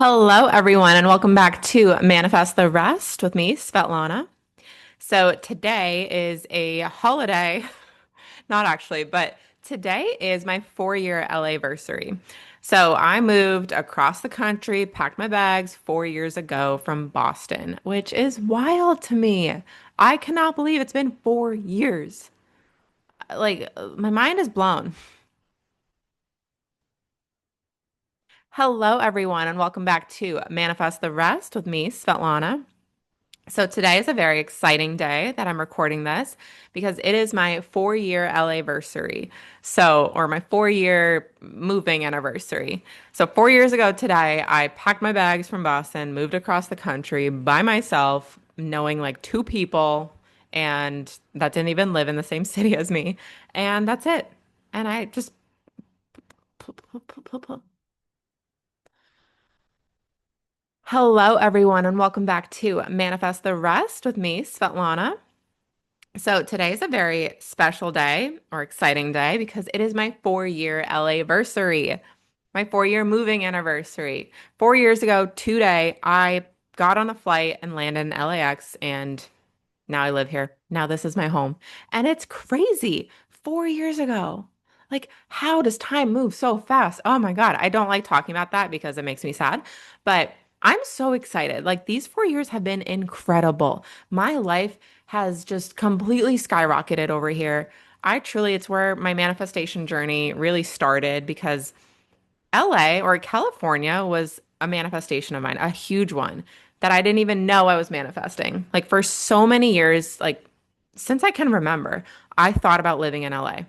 Hello, everyone, and welcome back to Manifest the Rest with me, Svetlana. So, today is a holiday, not actually, but today is my 4-year LA versary. So, I moved across the country, packed my bags 4 years ago from Boston, which is wild to me. I cannot believe it's been 4 years. My mind is blown. Hello, everyone, and welcome back to Manifest the Rest with me, Svetlana. So today is a very exciting day that I'm recording this because it is my 4-year LA versary. Or my 4-year moving anniversary. So 4 years ago today, I packed my bags from Boston, moved across the country by myself, knowing like two people, and that didn't even live in the same city as me. And that's it. And I just Hello, everyone, and welcome back to Manifest the Rest with me, Svetlana. So today is a very special day or exciting day because it is my 4-year LA versary, my 4-year moving anniversary. 4 years ago today, I got on a flight and landed in LAX, and now I live here. Now this is my home. And it's crazy. 4 years ago. Like, how does time move so fast? Oh my God. I don't like talking about that because it makes me sad. But I'm so excited. Like, these 4 years have been incredible. My life has just completely skyrocketed over here. It's where my manifestation journey really started because LA or California was a manifestation of mine, a huge one that I didn't even know I was manifesting. Like for so many years, like since I can remember, I thought about living in LA.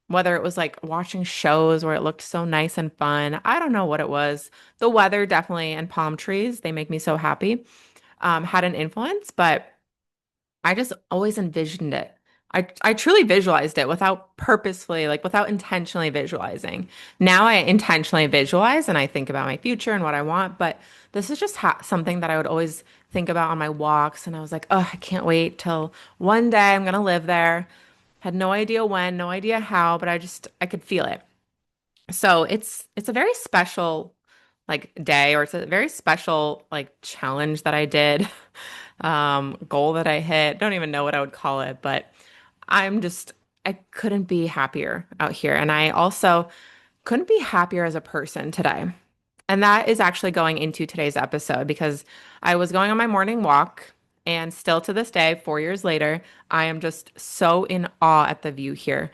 Whether it was like watching shows where it looked so nice and fun, I don't know what it was. The weather definitely and palm trees, they make me so happy, had an influence, but I just always envisioned it. I truly visualized it without purposefully, like without intentionally visualizing. Now I intentionally visualize and I think about my future and what I want, but this is just something that I would always think about on my walks. And I was like, oh, I can't wait till one day I'm gonna live there. Had no idea when, no idea how, but I could feel it. So it's a very special like day, or it's a very special like challenge that I did, goal that I hit. Don't even know what I would call it, but I couldn't be happier out here. And I also couldn't be happier as a person today. And that is actually going into today's episode because I was going on my morning walk, and still to this day, 4 years later, I am just so in awe at the view here.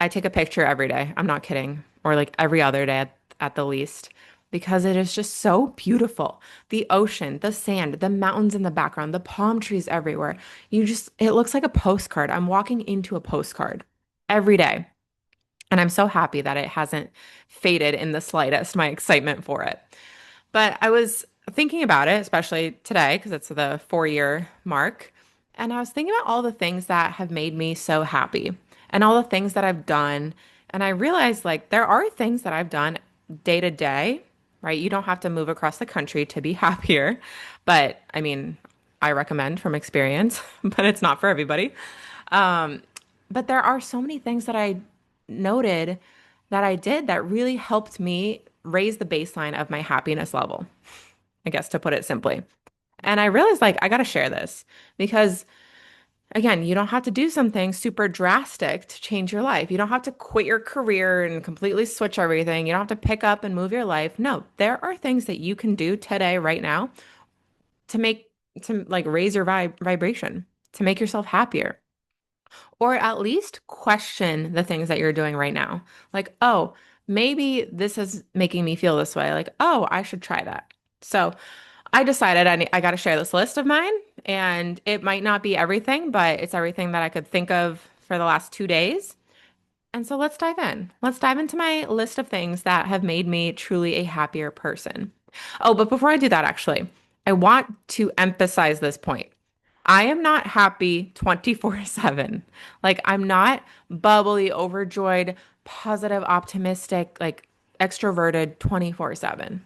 I take a picture every day. I'm not kidding. Or like every other day at the least, because it is just so beautiful. The ocean, the sand, the mountains in the background, the palm trees everywhere. It looks like a postcard. I'm walking into a postcard every day. And I'm so happy that it hasn't faded in the slightest, my excitement for it. But I was thinking about it, especially today, because it's the 4-year mark. And I was thinking about all the things that have made me so happy and all the things that I've done. And I realized like there are things that I've done day to day, right? You don't have to move across the country to be happier. But I mean, I recommend from experience, but it's not for everybody. Um, but there are so many things that I noted that I did that really helped me raise the baseline of my happiness level, I guess to put it simply. And I realized like I got to share this because again, you don't have to do something super drastic to change your life. You don't have to quit your career and completely switch everything. You don't have to pick up and move your life. No, there are things that you can do today right now to make to like raise your vibration, to make yourself happier, or at least question the things that you're doing right now. Like, oh, maybe this is making me feel this way. Like, oh, I should try that. So I decided I got to share this list of mine, and it might not be everything, but it's everything that I could think of for the last 2 days. And so let's dive in. Let's dive into my list of things that have made me truly a happier person. Oh, but before I do that, actually, I want to emphasize this point. I am not happy 24/7. Like, I'm not bubbly, overjoyed, positive, optimistic, like extroverted 24/7.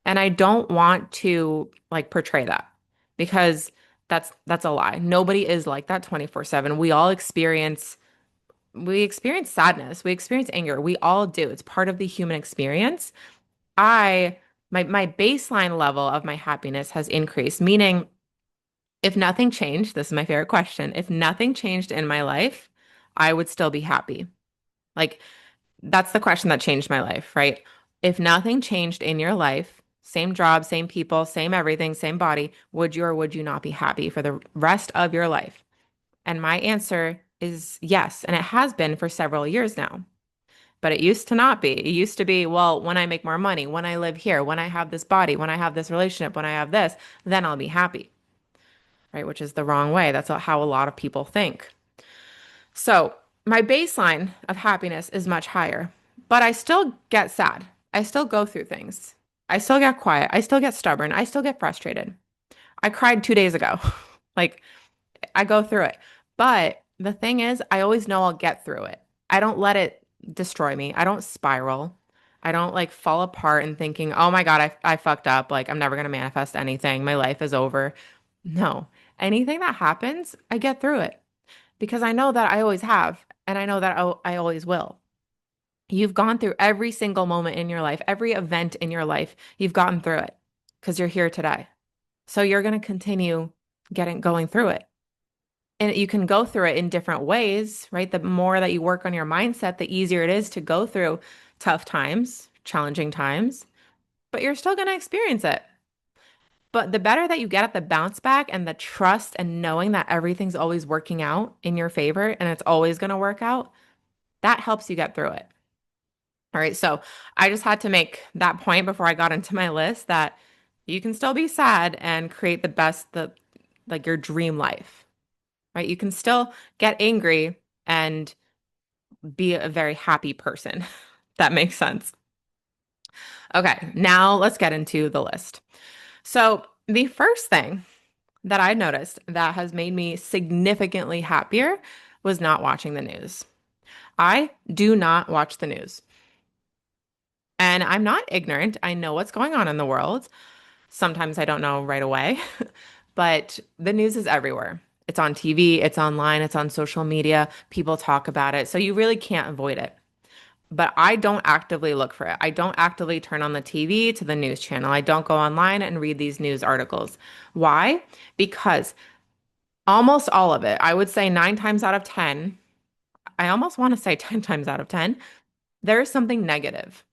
And I don't want to like portray that because that's a lie. Nobody is like that 24/7. We experience sadness, we experience anger. We all do. It's part of the human experience. I My baseline level of my happiness has increased, meaning if nothing changed, this is my favorite question. If nothing changed in my life, I would still be happy. Like that's the question that changed my life, right? If nothing changed in your life, same job, same people, same everything, same body, would you or would you not be happy for the rest of your life? And my answer is yes. And it has been for several years now. But it used to not be. It used to be, well, when I make more money, when I live here, when I have this body, when I have this relationship, when I have this, then I'll be happy, right? Which is the wrong way. That's how a lot of people think. So my baseline of happiness is much higher, but I still get sad. I still go through things. I still get quiet. I still get stubborn. I still get frustrated. I cried 2 days ago. Like I go through it. But the thing is, I always know I'll get through it. I don't let it destroy me. I don't spiral. I don't like fall apart and thinking, oh my God, I fucked up. Like I'm never going to manifest anything. My life is over. No, anything that happens, I get through it because I know that I always have, and I know that I always will. You've gone through every single moment in your life, every event in your life, you've gotten through it because you're here today. So you're going to continue going through it. And you can go through it in different ways, right? The more that you work on your mindset, the easier it is to go through tough times, challenging times, but you're still going to experience it. But the better that you get at the bounce back and the trust and knowing that everything's always working out in your favor and it's always going to work out, that helps you get through it. All right. So I just had to make that point before I got into my list that you can still be sad and create like your dream life, right? You can still get angry and be a very happy person. That makes sense. Okay. Now let's get into the list. So the first thing that I noticed that has made me significantly happier was not watching the news. I do not watch the news. And I'm not ignorant. I know what's going on in the world. Sometimes I don't know right away, but the news is everywhere. It's on TV, it's online, it's on social media. People talk about it. So you really can't avoid it. But I don't actively look for it. I don't actively turn on the TV to the news channel. I don't go online and read these news articles. Why? Because almost all of it, I would say 9 times out of 10, I almost want to say 10 times out of 10, there is something negative.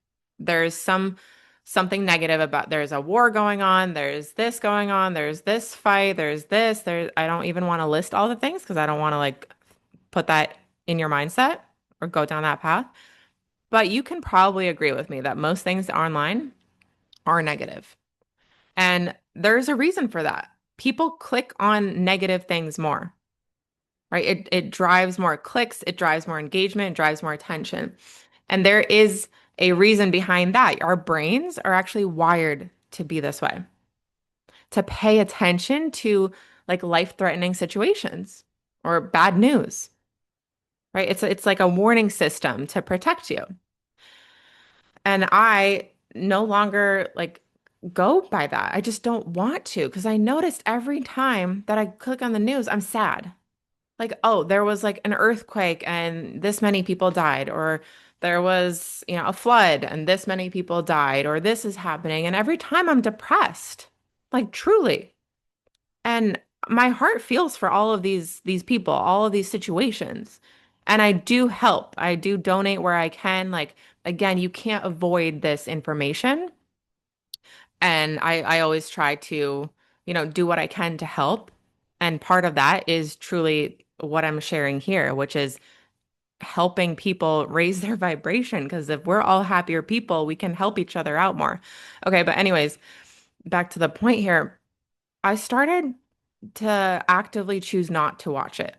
There's something negative about there's a war going on, there's this going on, there's this fight, there's this, I don't even want to list all the things because I don't want to like put that in your mindset or go down that path. But you can probably agree with me that most things online are negative. And there's a reason for that. People click on negative things more, right? It drives more clicks, it drives more engagement, it drives more attention. And there is a reason behind that. Our brains are actually wired to be this way, to pay attention to like life-threatening situations or bad news, right? It's like a warning system to protect you. And I no longer like go by that. I just don't want to because I noticed every time that I click on the news, I'm sad. Like, oh, there was like an earthquake and this many people died, or there was, a flood and this many people died, or this is happening. And every time I'm depressed, like truly. And my heart feels for all of these people, all of these situations. And I do help. I do donate where I can. Like again, you can't avoid this information. And I always try to, do what I can to help. And part of that is truly what I'm sharing here, which is helping people raise their vibration. Because if we're all happier people, we can help each other out more. Okay, but anyways, back to the point here. I started to actively choose not to watch it.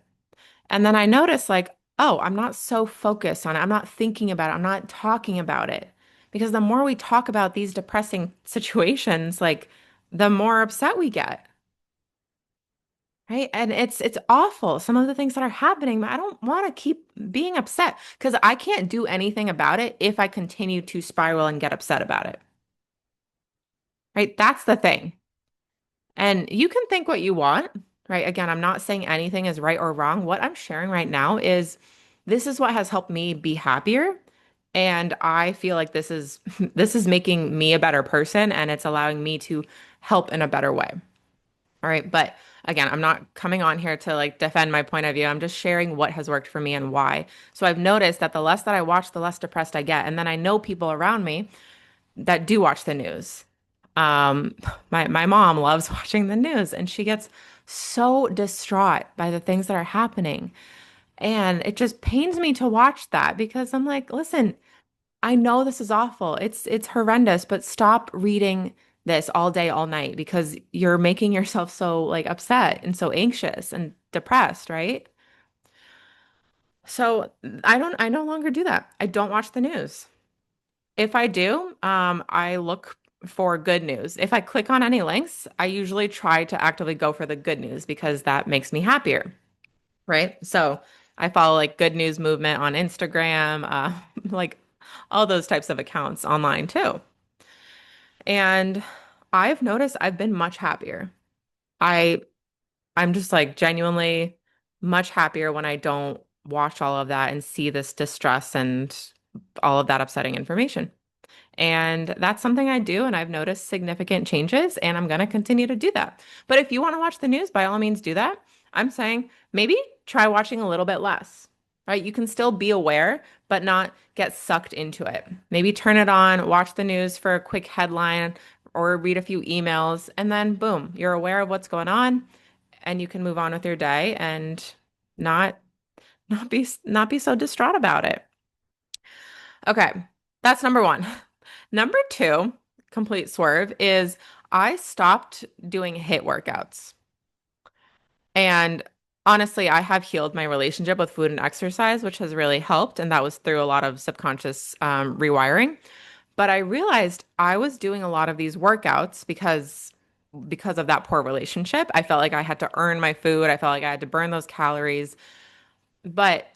And then I noticed, like, oh, I'm not so focused on it. I'm not thinking about it. I'm not talking about it. Because the more we talk about these depressing situations, like, the more upset we get. Right. And it's awful. Some of the things that are happening, but I don't want to keep being upset because I can't do anything about it if I continue to spiral and get upset about it. Right. That's the thing. And you can think what you want, right? Again, I'm not saying anything is right or wrong. What I'm sharing right now is this is what has helped me be happier And I feel like this is this is making me a better person and it's allowing me to help in a better way. All right. But again, I'm not coming on here to like defend my point of view. I'm just sharing what has worked for me and why. So I've noticed that the less that I watch, the less depressed I get. And then I know people around me that do watch the news. Um, my mom loves watching the news and she gets so distraught by the things that are happening. And it just pains me to watch that because I'm like, listen, I know this is awful. It's horrendous, but stop reading this all day, all night because you're making yourself so like upset and so anxious and depressed, right? So I no longer do that. I don't watch the news. If I do, I look for good news. If I click on any links, I usually try to actively go for the good news because that makes me happier, right? So I follow like good news movement on Instagram, like all those types of accounts online too. And I've noticed I've been much happier. I I'm just like genuinely much happier when I don't watch all of that and see this distress and all of that upsetting information. And that's something I do, and I've noticed significant changes, and I'm going to continue to do that. But if you want to watch the news, by all means, do that. I'm saying maybe try watching a little bit less, right? You can still be aware, but not get sucked into it. Maybe turn it on, watch the news for a quick headline or read a few emails, and then boom, you're aware of what's going on, and you can move on with your day and not not be so distraught about it. Okay, that's number one. Number two, complete swerve, is I stopped doing HIIT workouts. And honestly, I have healed my relationship with food and exercise, which has really helped. And that was through a lot of subconscious rewiring. But I realized I was doing a lot of these workouts because of that poor relationship. I felt like I had to earn my food. I felt like I had to burn those calories. But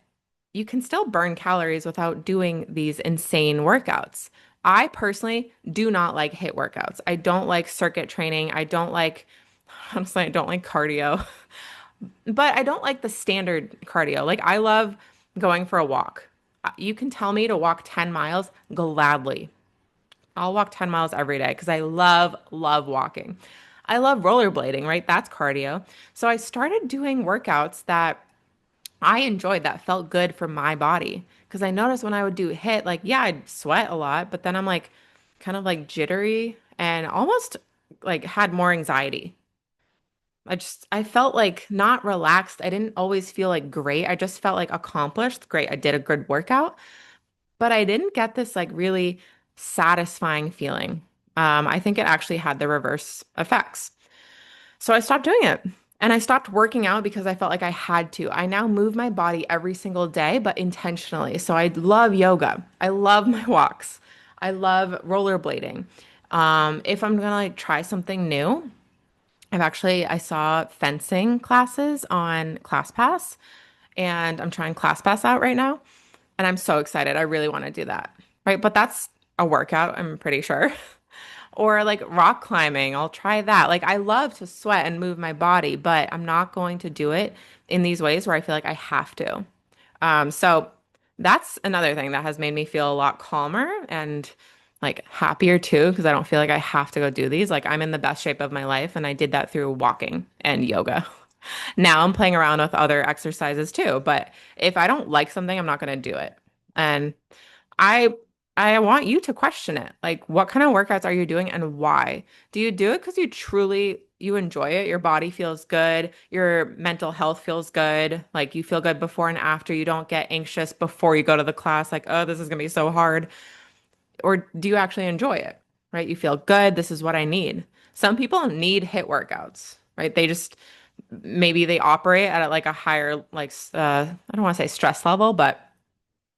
you can still burn calories without doing these insane workouts. I personally do not like HIIT workouts. I don't like circuit training. Honestly, I don't like cardio, but I don't like the standard cardio. Like, I love going for a walk. You can tell me to walk 10 miles gladly. I'll walk 10 miles every day because I love walking. I love rollerblading, right? That's cardio. So I started doing workouts that I enjoyed that felt good for my body because I noticed when I would do HIIT, like, yeah, I'd sweat a lot, but then I'm like kind of like jittery and almost like had more anxiety. I felt like not relaxed. I didn't always feel like great. I just felt like accomplished. Great. I did a good workout, but I didn't get this like really satisfying feeling. I think it actually had the reverse effects. So I stopped doing it. And I stopped working out because I felt like I had to. I now move my body every single day, but intentionally. So I love yoga. I love my walks. I love rollerblading. If I'm gonna like try something new, I saw fencing classes on ClassPass, and I'm trying ClassPass out right now, and I'm so excited. I really want to do that. Right? But that's a workout, I'm pretty sure. Or like rock climbing, I'll try that. Like, I love to sweat and move my body, but I'm not going to do it in these ways where I feel like I have to. So that's another thing that has made me feel a lot calmer and like happier too, because I don't feel like I have to go do these. Like, I'm in the best shape of my life, and I did that through walking and yoga. Now I'm playing around with other exercises too, but if I don't like something, I'm not going to do it. And I I want you to question it. Like, what kind of workouts are you doing and why? Do you do it because you enjoy it? Your body feels good, your mental health feels good, like you feel good before and after. You don't get anxious before you go to the class, like, oh, this is gonna be so hard. Or do you actually enjoy it? Right? You feel good, this is what I need. Some people need HIIT workouts, right? They just maybe they operate at like a higher I don't want to say stress level, but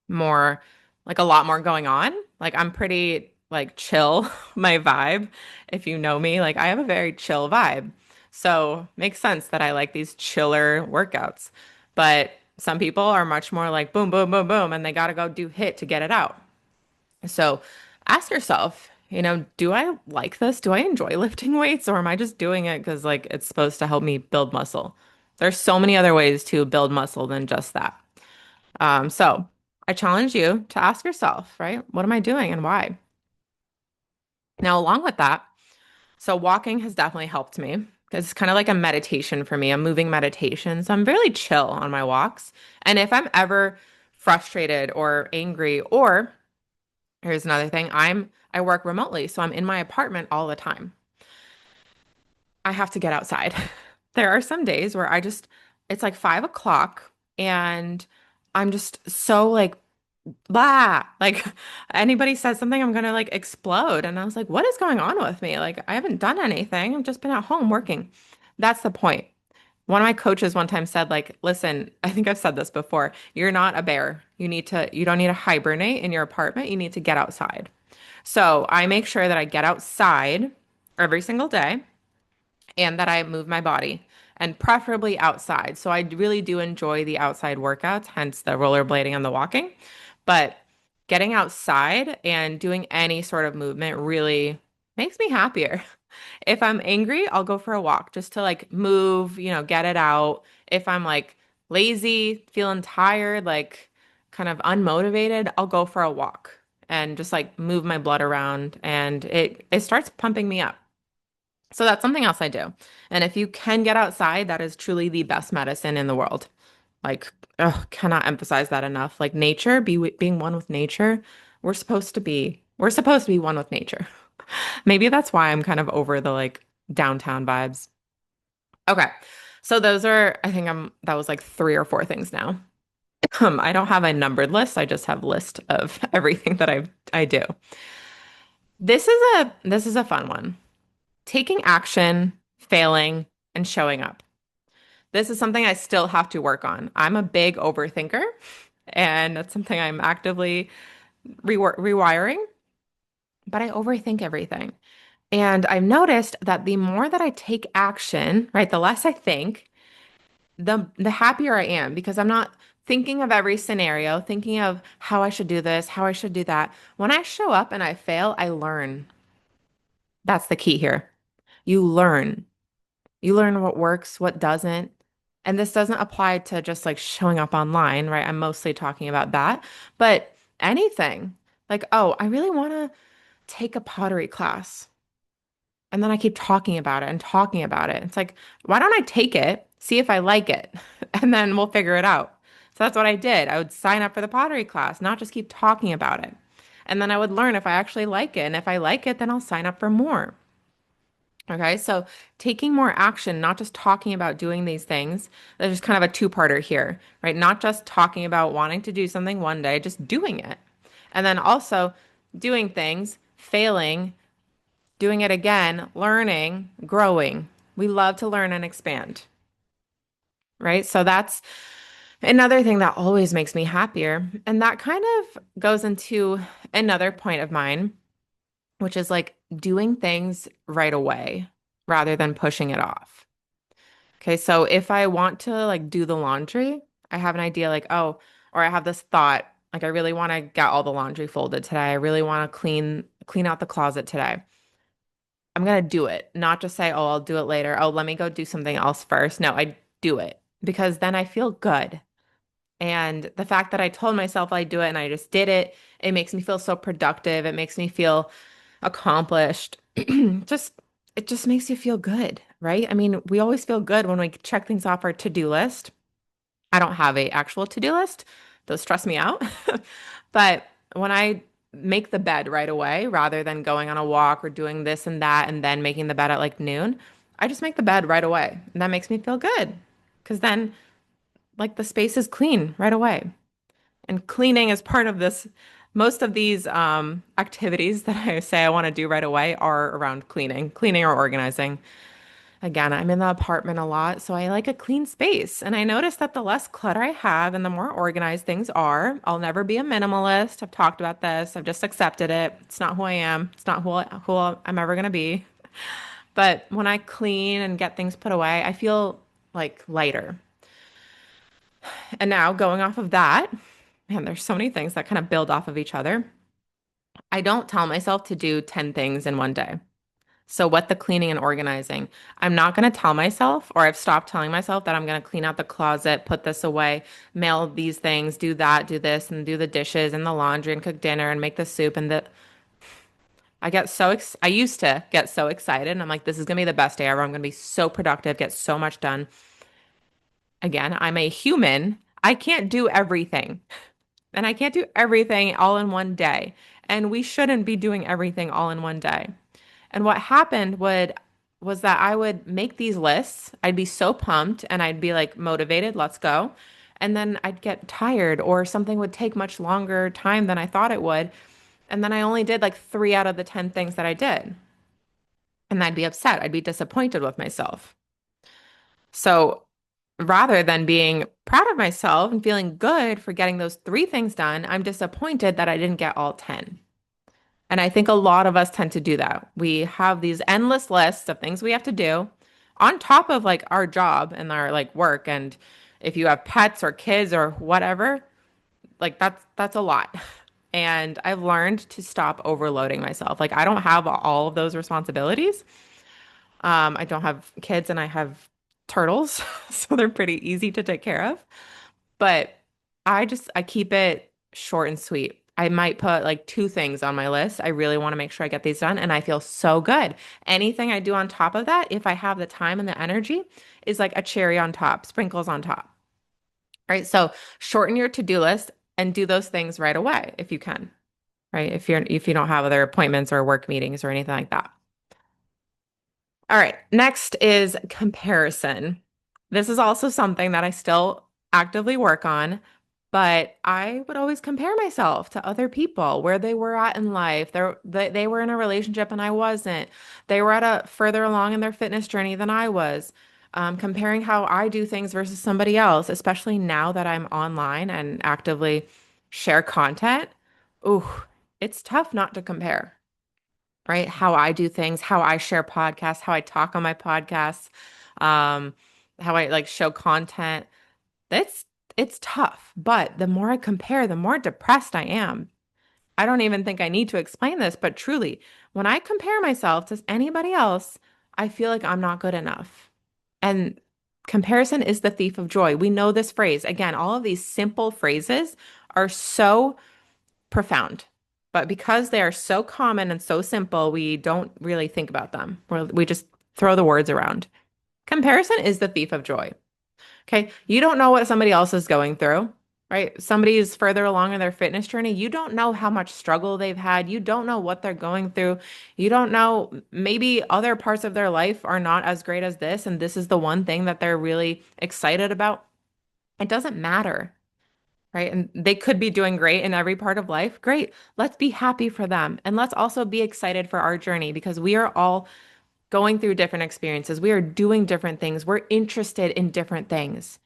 more like a lot more going on. Like, I'm pretty like chill, my vibe. If you know me, like I have a very chill vibe. So makes sense that I like these chiller workouts. But some people are much more like boom, boom, boom, boom, and they got to go do HIIT to get it out. So ask yourself, do I like this? Do I enjoy lifting weights, or am I just doing it because like it's supposed to help me build muscle? There's so many other ways to build muscle than just that. So I challenge you to ask yourself, right? What am I doing and why? Now, along with that, so walking has definitely helped me. It's kind of like a meditation for me, a moving meditation. So I'm really chill on my walks. And if I'm ever frustrated or angry, or here's another thing, I work remotely, so I'm in my apartment all the time. I have to get outside. There are some days where it's like 5 o'clock and I'm just so like blah. Like anybody says something, I'm gonna like explode. And I was like, what is going on with me? Like I haven't done anything. I've just been at home working. That's the point. One of my coaches one time said, like, listen, I think I've said this before. You're not a bear. You don't need to hibernate in your apartment. You need to get outside. So I make sure that I get outside every single day and that I move my body and preferably outside. So I really do enjoy the outside workouts, hence the rollerblading and the walking. But getting outside and doing any sort of movement really makes me happier. If I'm angry, I'll go for a walk just to like move, get it out. If I'm like lazy, feeling tired, like kind of unmotivated, I'll go for a walk and just like move my blood around and it starts pumping me up. So that's something else I do. And if you can get outside, that is truly the best medicine in the world. Like, oh, cannot emphasize that enough. Like being one with nature, we're supposed to be one with nature. Maybe that's why I'm kind of over the like downtown vibes. Okay. So that was like three or four things now. I don't have a numbered list. I just have list of everything that I do. This is a fun one. Taking action, failing, and showing up. This is something I still have to work on. I'm a big overthinker, and that's something I'm actively rewiring, but I overthink everything. And I've noticed that the more that I take action, right, the less I think, the happier I am because I'm not thinking of every scenario, thinking of how I should do this, how I should do that. When I show up and I fail, I learn. That's the key here. You learn. You learn what works, what doesn't. And this doesn't apply to just like showing up online, right? I'm mostly talking about that. But anything like, oh, I really want to take a pottery class. And then I keep talking about it and talking about it. It's like, why don't I take it, see if I like it, and then we'll figure it out. So that's what I did. I would sign up for the pottery class, not just keep talking about it. And then I would learn if I actually like it. And if I like it, then I'll sign up for more. Okay, so taking more action, not just talking about doing these things. There's kind of a two-parter here, right? Not just talking about wanting to do something one day, just doing it. And then also doing things, failing, doing it again, learning, growing. We love to learn and expand, right? So that's another thing that always makes me happier. And that kind of goes into another point of mine, which is like doing things right away rather than pushing it off. Okay, so if I want to like do the laundry, I have an idea like, oh, or I have this thought, like I really want to get all the laundry folded today. I really want to clean out the closet today. I'm gonna do it, not just say, oh, I'll do it later. Oh, let me go do something else first. No, I do it because then I feel good. And the fact that I told myself I'd do it and I just did it, it makes me feel so productive. It makes me feel accomplished. Just it just makes you feel good, right? I mean, we always feel good when we check things off our to-do list. I don't have a actual to-do list. Those stress me out. But when I make the bed right away, rather than going on a walk or doing this and that and then making the bed at like noon, I just make the bed right away. And that makes me feel good. Because then like the space is clean right away. And cleaning is part of this. Most of these activities that I say I want to do right away are around cleaning or organizing. Again, I'm in the apartment a lot, so I like a clean space. And I notice that the less clutter I have and the more organized things are, I'll never be a minimalist. I've talked about this. I've just accepted it. It's not who I am. It's not who I'm ever going to be. But when I clean and get things put away, I feel like lighter. And now going off of that, man, there's so many things that kind of build off of each other. I don't tell myself to do 10 things in one day. So, what the cleaning and organizing? I'm not going to tell myself, or I've stopped telling myself that I'm going to clean out the closet, put this away, mail these things, do that, do this, and do the dishes and the laundry and cook dinner and make the soup. I used to get so excited. And I'm like, this is going to be the best day ever. I'm going to be so productive, get so much done. Again, I'm a human. I can't do everything. And I can't do everything all in one day. And we shouldn't be doing everything all in one day. And what happened was that I would make these lists. I'd be so pumped and I'd be like motivated, let's go. And then I'd get tired or something would take much longer time than I thought it would. And then I only did like 3 out of the 10 things that I did. And I'd be upset. I'd be disappointed with myself. So rather than being proud of myself and feeling good for getting those 3 things done, I'm disappointed that I didn't get all 10. And I think a lot of us tend to do that. We have these endless lists of things we have to do on top of like our job and our like work. And if you have pets or kids or whatever, like that's a lot. And I've learned to stop overloading myself. Like I don't have all of those responsibilities. I don't have kids and I have turtles, so they're pretty easy to take care of. But I keep it short and sweet. I might put like 2 things on my list. I really want to make sure I get these done and I feel so good. Anything I do on top of that, if I have the time and the energy, is like a cherry on top, sprinkles on top. Right? So shorten your to-do list and do those things right away if you can. Right? If you don't have other appointments or work meetings or anything like that. All right, next is comparison. This is also something that I still actively work on, but I would always compare myself to other people where they were at in life. They were in a relationship and I wasn't. They were at a further along in their fitness journey than I was. Comparing how I do things versus somebody else, especially now that I'm online and actively share content. Ooh, it's tough not to compare, right? How I do things, how I share podcasts, how I talk on my podcasts, um, how I like show content. It's it's tough, but the more I compare, the more depressed I am. I don't even think I need to explain this, but truly, when I compare myself to anybody else, I feel like I'm not good enough. And comparison is the thief of joy. We know this phrase. Again, all of these simple phrases are so profound. But because they are so common and so simple, we don't really think about them. We just throw the words around. Comparison is the thief of joy. Okay. You don't know what somebody else is going through, right? Somebody is further along in their fitness journey. You don't know how much struggle they've had. You don't know what they're going through. You don't know, maybe other parts of their life are not as great as this. And this is the one thing that they're really excited about. It doesn't matter. Right. And they could be doing great in every part of life. Great. Let's be happy for them. And let's also be excited for our journey because we are all going through different experiences. We are doing different things. We're interested in different things.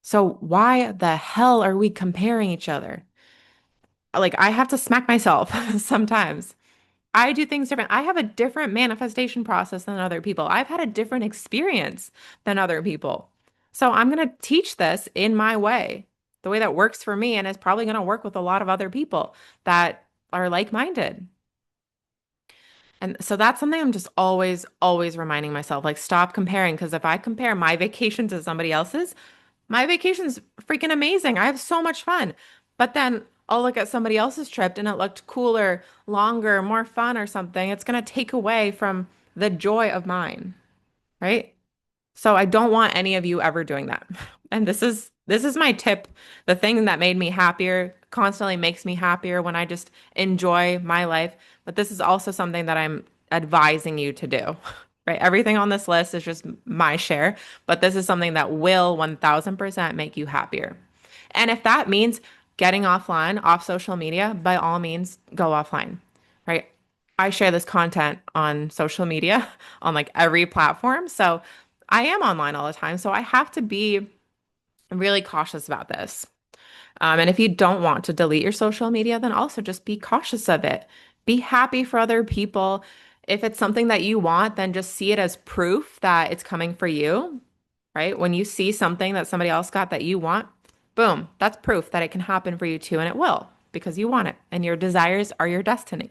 So why the hell are we comparing each other? Like I have to smack myself sometimes. I do things different. I have a different manifestation process than other people. I've had a different experience than other people. So I'm going to teach this in my way, the way that works for me, and is probably going to work with a lot of other people that are like-minded. And so that's something I'm just always, always reminding myself, like stop comparing. Because if I compare my vacation to somebody else's, my vacation's freaking amazing. I have so much fun. But then I'll look at somebody else's trip and it looked cooler, longer, more fun or something. It's going to take away from the joy of mine, right? So I don't want any of you ever doing that. And this is my tip. The thing that made me happier constantly makes me happier when I just enjoy my life. But this is also something that I'm advising you to do. Right? Everything on this list is just my share, but this is something that will 1000% make you happier. And if that means getting offline, off social media, by all means, go offline. Right? I share this content on social media on like every platform. So I am online all the time. So I have to be really cautious about this. And if you don't want to delete your social media, then also just be cautious of it. Be happy for other people. If it's something that you want, then just see it as proof that it's coming for you, right? When you see something that somebody else got that you want, boom, that's proof that it can happen for you too. And it will because you want it. And your desires are your destiny.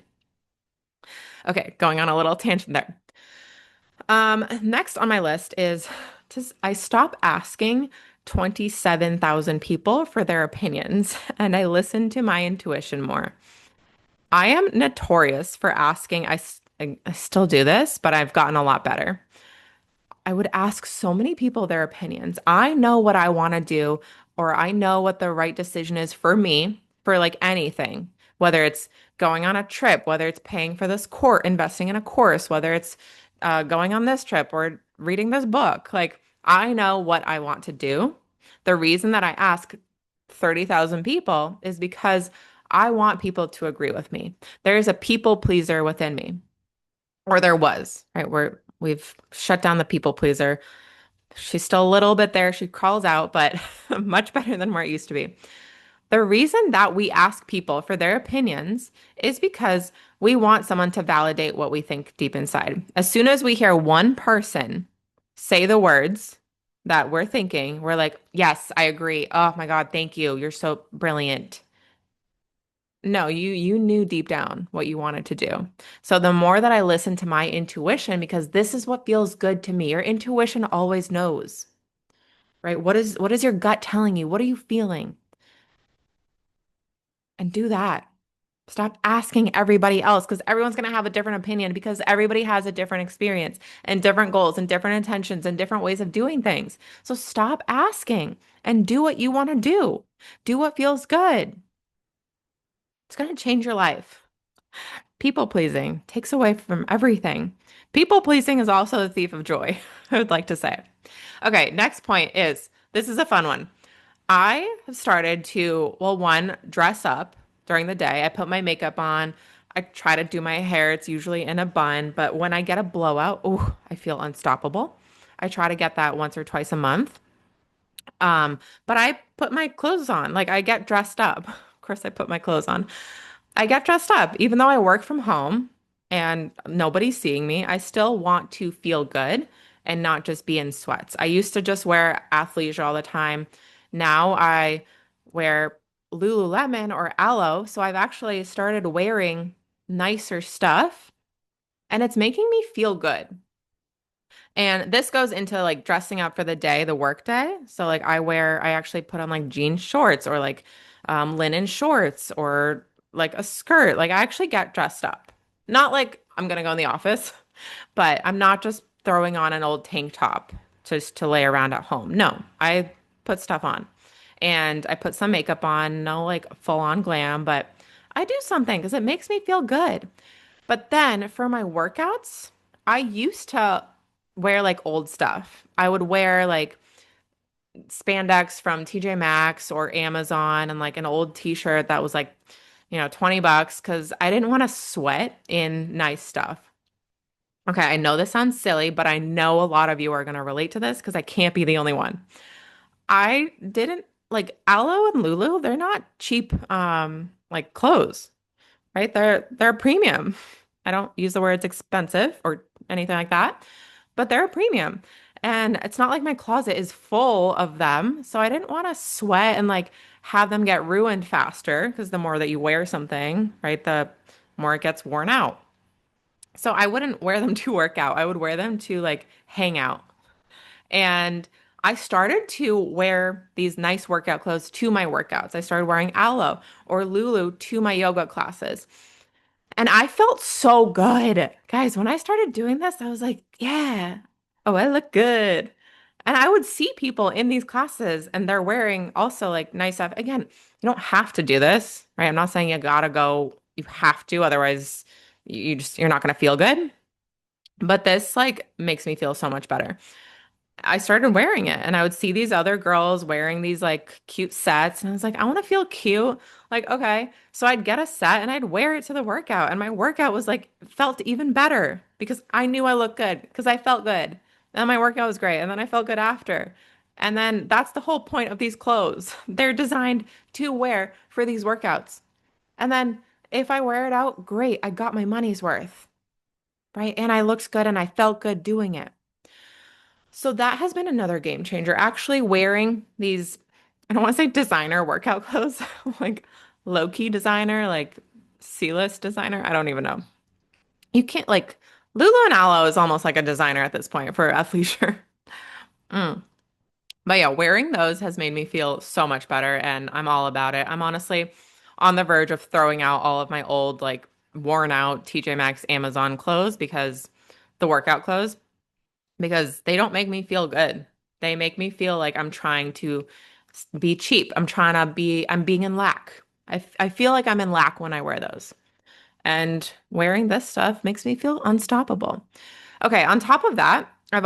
Okay, going on a little tangent there. Next on my list is I stop asking 27,000 people for their opinions and I listen to my intuition more. I am notorious for asking, I still do this, but I've gotten a lot better. I would ask so many people their opinions. I know what I want to do, or I know what the right decision is for me for like anything, whether it's going on a trip, whether it's paying for this course, investing in a course, whether it's going on this trip or reading this book. Like, I know what I want to do. The reason that I ask 30,000 people is because I want people to agree with me. There is a people pleaser within me, or there was, right? We've shut down the people pleaser. She's still a little bit there. She crawls out, but much better than where it used to be. The reason that we ask people for their opinions is because we want someone to validate what we think deep inside. As soon as we hear one person say the words that we're thinking, we're like, yes, I agree. Oh my God, thank you. You're so brilliant. No, you knew deep down what you wanted to do. So the more that I listen to my intuition, because this is what feels good to me. Your intuition always knows, right? What is your gut telling you? What are you feeling? And do that. Stop asking everybody else because everyone's going to have a different opinion because everybody has a different experience and different goals and different intentions and different ways of doing things. So stop asking and do what you want to do. Do what feels good. It's going to change your life. People pleasing takes away from everything. People pleasing is also a thief of joy, I would like to say. Okay, next point is this is a fun one. I have started to, well, one, dress up during the day. I put my makeup on. I try to do my hair. It's usually in a bun, but when I get a blowout, oh, I feel unstoppable. I try to get that once or twice a month. But I put my clothes on. Like I get dressed up. Of course, I put my clothes on. I get dressed up. Even though I work from home and nobody's seeing me, I still want to feel good and not just be in sweats. I used to just wear athleisure all the time. Now I wear Lululemon or Aloe. So I've actually started wearing nicer stuff and it's making me feel good. And this goes into like dressing up for the day, the work day. So like I actually put on like jean shorts or like linen shorts or like a skirt. Like I actually get dressed up. Not like I'm gonna go in the office, but I'm not just throwing on an old tank top just to lay around at home. No, I put stuff on and I put some makeup on, no like full on glam, but I do something because it makes me feel good. But then for my workouts, I used to wear like old stuff. I would wear like spandex from TJ Maxx or Amazon and like an old t-shirt that was like, $20 because I didn't want to sweat in nice stuff. Okay, I know this sounds silly, but I know a lot of you are going to relate to this because I can't be the only one. I didn't like Aloe and Lulu, they're not cheap like clothes, right? They're premium. I don't use the words expensive or anything like that, but they're a premium. And it's not like my closet is full of them. So I didn't want to sweat and like have them get ruined faster because the more that you wear something, right, the more it gets worn out. So I wouldn't wear them to work out. I would wear them to like hang out. And I started to wear these nice workout clothes to my workouts. I started wearing Aloe or Lulu to my yoga classes. And I felt so good. Guys, when I started doing this, I was like, yeah, oh, I look good. And I would see people in these classes and they're wearing also like nice stuff. Again, you don't have to do this, right? I'm not saying you gotta go, you have to, otherwise you're not gonna feel good. But this like makes me feel so much better. I started wearing it and I would see these other girls wearing these like cute sets and I was like, I want to feel cute. Like, okay. So I'd get a set and I'd wear it to the workout and my workout was like felt even better because I knew I looked good because I felt good. And my workout was great and then I felt good after. And then that's the whole point of these clothes. They're designed to wear for these workouts. And then if I wear it out, great. I got my money's worth, right? And I looked good and I felt good doing it. So that has been another game changer. Actually wearing these, I don't want to say designer workout clothes, like low-key designer, like C-list designer. I don't even know. You can't like Lulu and Aloe is almost like a designer at this point for athleisure. Mm. But yeah, wearing those has made me feel so much better and I'm all about it. I'm honestly on the verge of throwing out all of my old, like worn out TJ Maxx Amazon clothes because the workout clothes, because they don't make me feel good. They make me feel like I'm trying to be cheap. I'm being in lack. I feel like I'm in lack when I wear those. And wearing this stuff makes me feel unstoppable. Okay, on top of that, I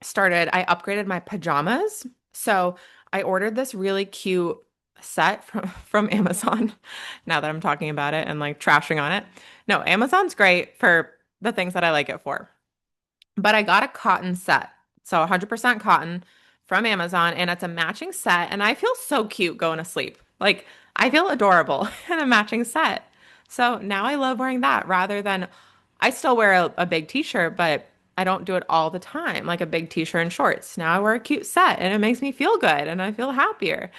upgraded my pajamas. So I ordered this really cute set from Amazon now that I'm talking about it and like trashing on it. No, Amazon's great for the things that I like it for. But I got a cotton set. So 100% cotton from Amazon, and it's a matching set. And I feel so cute going to sleep. Like, I feel adorable in a matching set. So now I love wearing that rather than I still wear a big t-shirt, but I don't do it all the time, like a big t-shirt and shorts. Now I wear a cute set and it makes me feel good and I feel happier.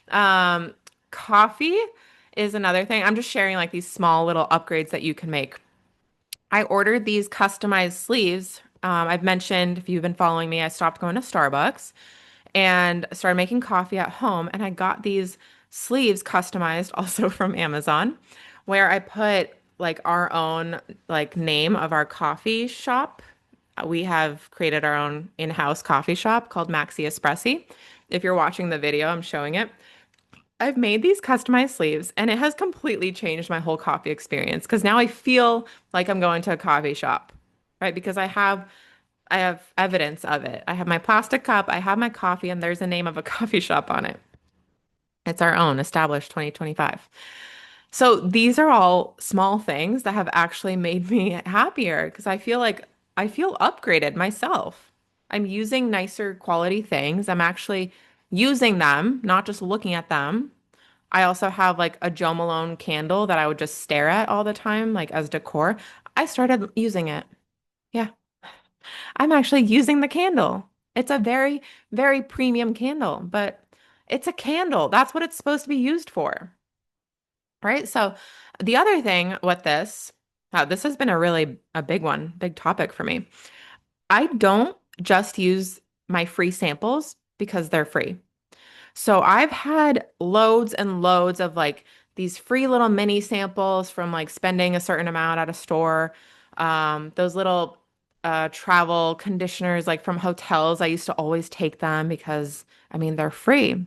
Um, Coffee is another thing. I'm just sharing like these small little upgrades that you can make. I ordered these customized sleeves. I've mentioned, if you've been following me, I stopped going to Starbucks and started making coffee at home. And I got these sleeves customized also from Amazon, where I put like our own like name of our coffee shop. We have created our own in-house coffee shop called Maxi Espressi. If you're watching the video, I'm showing it. I've made these customized sleeves and it has completely changed my whole coffee experience because now I feel like I'm going to a coffee shop, right? Because I have evidence of it. I have my plastic cup, I have my coffee, and there's the name of a coffee shop on it. It's our own, established 2025. So these are all small things that have actually made me happier because I feel upgraded myself. I'm using nicer quality things. I'm actually using them, not just looking at them. I also have like a Joe Malone candle that I would just stare at all the time, like as decor. I started using it. Yeah, I'm actually using the candle. It's a very, very premium candle, but it's a candle. That's what it's supposed to be used for, right? So the other thing with this, this has been a big one, big topic for me. I don't just use my free samples because they're free. So I've had loads and loads of like these free little mini samples from like spending a certain amount at a store. Those little travel conditioners like from hotels. I used to always take them because I mean they're free.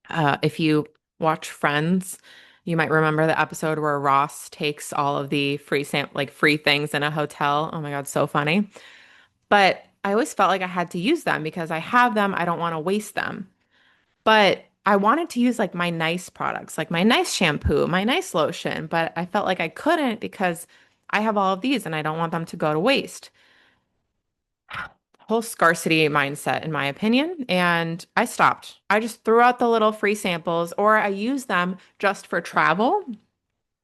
If you watch Friends, you might remember the episode where Ross takes all of the like free things in a hotel. Oh my God, so funny. But I always felt like I had to use them because I have them. I don't want to waste them. But I wanted to use like my nice products, like my nice shampoo, my nice lotion, but I felt like I couldn't because I have all of these and I don't want them to go to waste. Whole scarcity mindset, in my opinion. And I stopped. I just threw out the little free samples or I use them just for travel.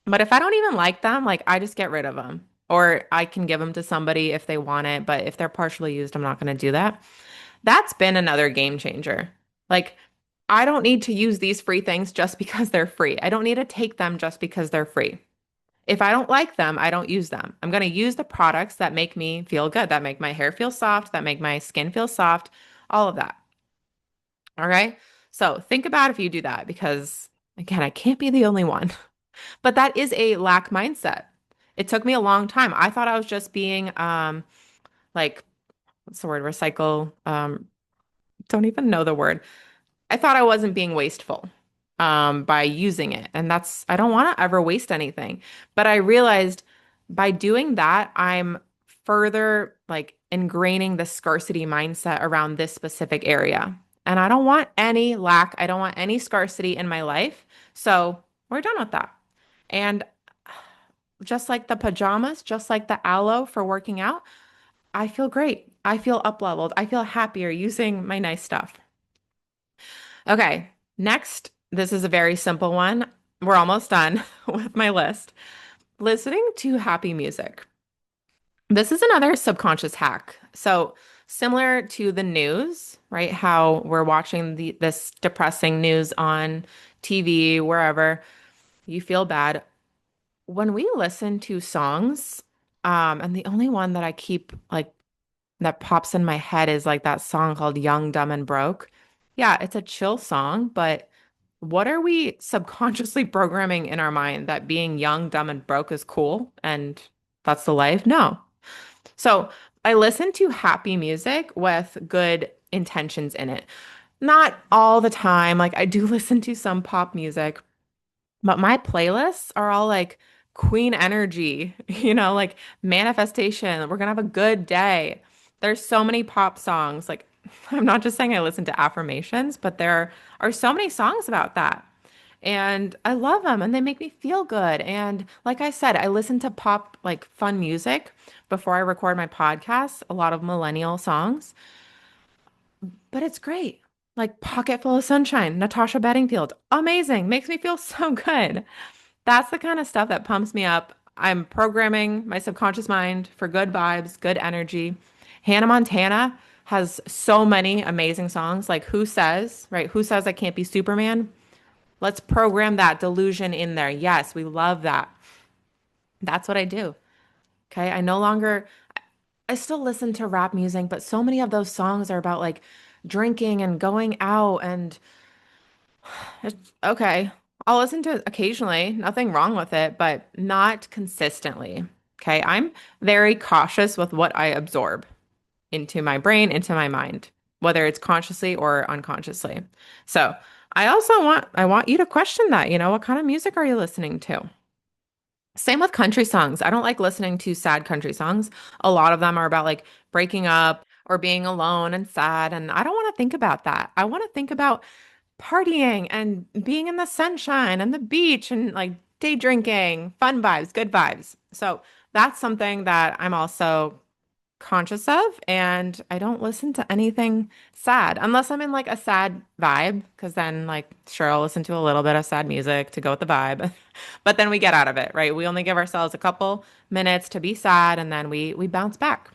But if I don't even like them, like I just get rid of them. Or I can give them to somebody if they want it. But if they're partially used, I'm not going to do that. That's been another game changer. Like, I don't need to use these free things just because they're free. I don't need to take them just because they're free. If I don't like them, I don't use them. I'm going to use the products that make me feel good, that make my hair feel soft, that make my skin feel soft, all of that. All right. So think about if you do that because, again, I can't be the only one. But that is a lack mindset. It took me a long time. I thought I was just being like, what's the word? Recycle. Don't even know the word. I thought I wasn't being wasteful by using it. And I don't want to ever waste anything. But I realized by doing that, I'm further like ingraining the scarcity mindset around this specific area. And I don't want any lack. I don't want any scarcity in my life. So we're done with that. And just like the pajamas, just like the aloe for working out, I feel great. I feel up leveled. I feel happier using my nice stuff. Okay, next, this is a very simple one. We're almost done with my list. Listening to happy music. This is another subconscious hack. So, similar to the news, right? How we're watching this depressing news on TV, wherever you feel bad. When we listen to songs, And the only one that I keep like that pops in my head is like that song called Young, Dumb, and Broke. Yeah, it's a chill song, but what are we subconsciously programming in our mind that being young, dumb, and broke is cool and that's the life? No. So I listen to happy music with good intentions in it. Not all the time. Like I do listen to some pop music, but my playlists are all like queen energy, like manifestation. We're gonna have a good day. There's so many pop songs. Like, I'm not just saying I listen to affirmations, but there are so many songs about that. And I love them and they make me feel good. And like I said, I listen to pop, like fun music before I record my podcast, a lot of millennial songs, but it's great. Like Pocket Full of Sunshine, Natasha Bedingfield, amazing, makes me feel so good. That's the kind of stuff that pumps me up. I'm programming my subconscious mind for good vibes, good energy. Hannah Montana has so many amazing songs, like Who Says, right? Who Says I Can't Be Superman? Let's program that delusion in there. Yes, we love that. That's what I do. Okay. I still listen to rap music, but so many of those songs are about like drinking and going out and okay. I'll listen to it occasionally, nothing wrong with it, but not consistently. Okay. I'm very cautious with what I absorb into my brain, into my mind, whether it's consciously or unconsciously. So I want you to question that. What kind of music are you listening to? Same with country songs. I don't like listening to sad country songs. A lot of them are about like breaking up or being alone and sad. And I don't want to think about that. I want to think about partying and being in the sunshine and the beach and like day drinking, fun vibes, good vibes. So that's something that I'm also conscious of. And I don't listen to anything sad unless I'm in like a sad vibe, because then, like, sure, I'll listen to a little bit of sad music to go with the vibe. But then we get out of it, right? We only give ourselves a couple minutes to be sad and then we bounce back.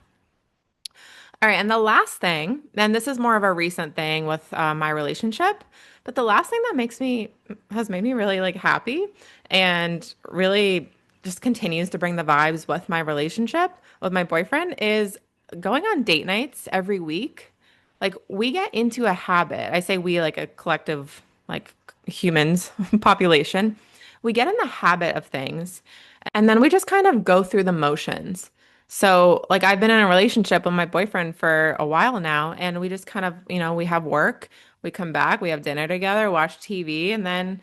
All right, and the last thing, and this is more of a recent thing with my relationship, but the last thing that makes me has made me really like happy and really just continues to bring the vibes with my relationship with my boyfriend is going on date nights every week. Like we get into a habit. I say we like a collective like humans population. We get in the habit of things and then we just kind of go through the motions. So, like, I've been in a relationship with my boyfriend for a while now, and we just kind of, we have work, we come back, we have dinner together, watch TV, and then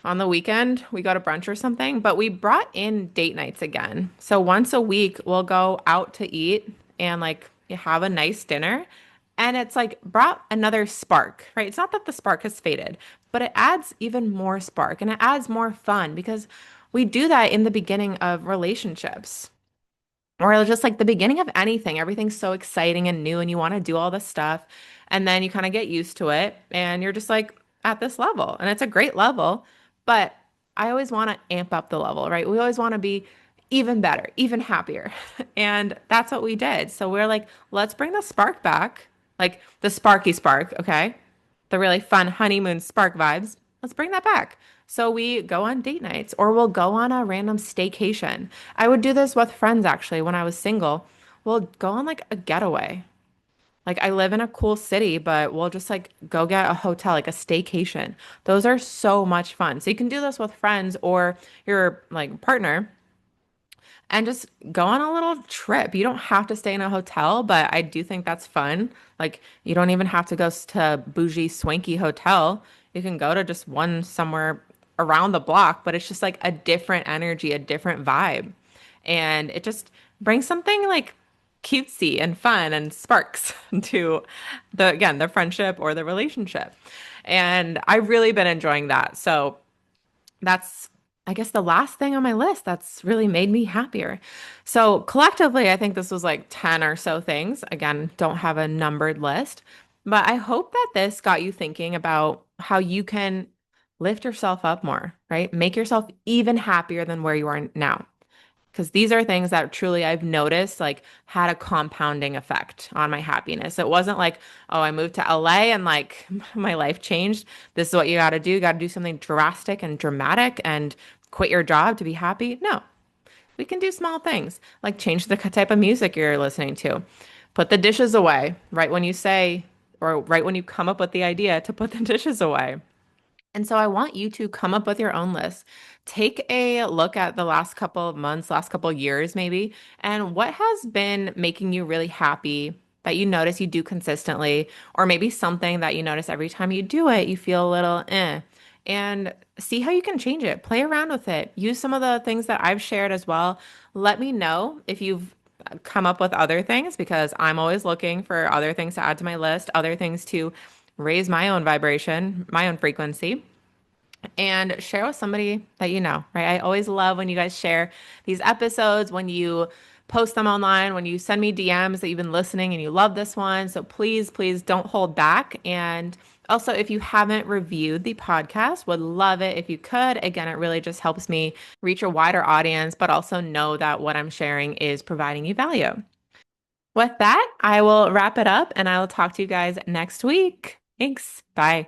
on the weekend, we go to brunch or something. But we brought in date nights again. So, once a week, we'll go out to eat and like have a nice dinner. And it's like brought another spark, right? It's not that the spark has faded, but it adds even more spark and it adds more fun because we do that in the beginning of relationships or just like the beginning of anything. Everything's so exciting and new, and you want to do all this stuff. And then you kind of get used to it, and you're just like at this level. And it's a great level, but I always want to amp up the level, right? We always want to be even better, even happier. And that's what we did. So we're like, let's bring the spark back, like the sparky spark, okay? The really fun honeymoon spark vibes. Let's bring that back. So we go on date nights or we'll go on a random staycation. I would do this with friends actually when I was single. We'll go on like a getaway. Like I live in a cool city, but we'll just like go get a hotel, like a staycation. Those are so much fun. So you can do this with friends or your like partner and just go on a little trip. You don't have to stay in a hotel, but I do think that's fun. Like you don't even have to go to bougie, swanky hotel. You can go to just one somewhere around the block, but it's just like a different energy, a different vibe. And it just brings something like cutesy and fun and sparks to the friendship or the relationship. And I've really been enjoying that. So that's, I guess, the last thing on my list that's really made me happier. So collectively, I think this was like 10 or so things. Again, don't have a numbered list, but I hope that this got you thinking about how you can lift yourself up more, right? Make yourself even happier than where you are now. Because these are things that truly I've noticed like had a compounding effect on my happiness. It wasn't like, oh, I moved to LA and like my life changed. This is what you got to do. You got to do something drastic and dramatic and quit your job to be happy. No, We can do small things like change the type of music you're listening to. Put the dishes away right when you say, or right when you come up with the idea to put the dishes away. And so I want you to come up with your own list. Take a look at the last couple of months, last couple of years, maybe, and what has been making you really happy that you notice you do consistently, or maybe something that you notice every time you do it, you feel a little and see how you can change it. Play around with it. Use some of the things that I've shared as well. Let me know if you've come up with other things because I'm always looking for other things to add to my list, other things to raise my own vibration, my own frequency, and share with somebody that you know, right? I always love when you guys share these episodes, when you post them online, when you send me DMs that you've been listening and you love this one. So please, please don't hold back. And also, if you haven't reviewed the podcast, would love it if you could. Again, it really just helps me reach a wider audience, but also know that what I'm sharing is providing you value. With that, I will wrap it up and I will talk to you guys next week. Thanks. Bye.